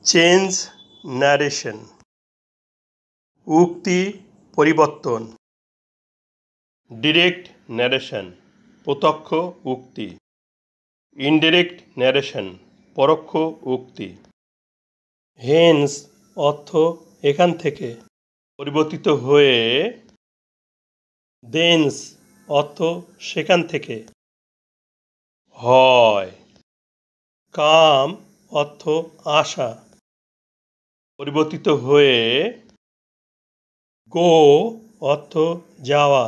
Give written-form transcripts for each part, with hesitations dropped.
Change narration, উক্তি পরিবর্তন। Direct narration, প্রত্যক্ষ উক্তি। ইনডিরেক্ট ন্যারেশন, পরোক্ষ উক্তি। হেন্স অর্থ এখান থেকে, পরিবর্তিত হয়ে। দেন্স অর্থ সেখান থেকে, হয়। কাম অর্থ আসা, পরিবর্তিত হয়ে। গো অর্থ যাওয়া।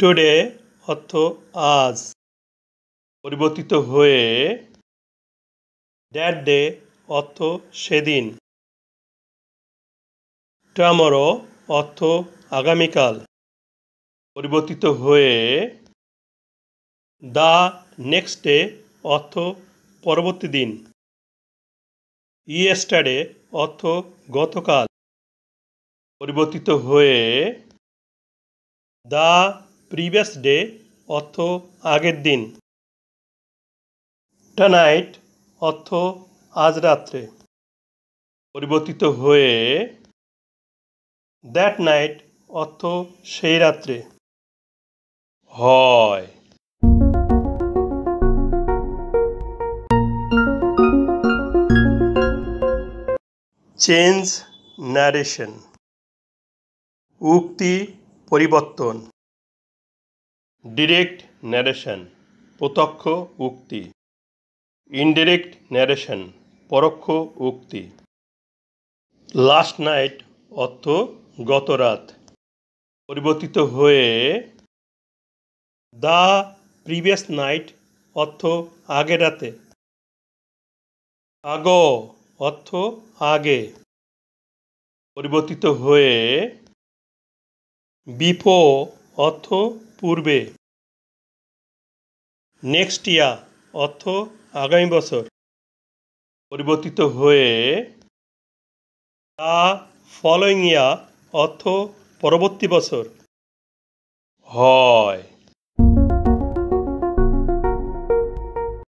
টুডে অর্থ আজ, পরিবর্তিত হয়ে। দ্যাট ডে অর্থ সেদিন। টুমরো অর্থ আগামীকাল, পরিবর্তিত হয়ে। দ্য নেক্সট ডে অর্থ পরবর্তী দিন। ইয়েস্টারডে অর্থ গতকাল, পরিবর্তিত হয়ে। দ্য প্রিভিয়াস ডে অর্থ আগের দিন। টনাইট অর্থ আজ রাত্রে, পরিবর্তিত হয়ে। দ্যাট নাইট অর্থ সেই রাত্রে, হয়। চেঞ্জ ন্যারেশন, উক্তি পরিবর্তন। ডিরেক্ট ন্যারেশন, প্রত্যক্ষ উক্তি। ইনডিরেক্ট ন্যারেশন, পরোক্ষ উক্তি। লাস্ট নাইট অর্থ গত রাত, পরিবর্তিত হয়ে। দ্য প্রিভিয়াস নাইট অর্থ আগের রাতে। আগো অর্থ আগে, পরিবর্তিত হয়ে। বিফোর অর্থ পূর্বে। নেক্সট ইয়ার অর্থ আগামী বছর, পরিবর্তিত হয়ে। দ্য ফলোয়িং ইয়ার অর্থ পরবর্তী বছর, হয়।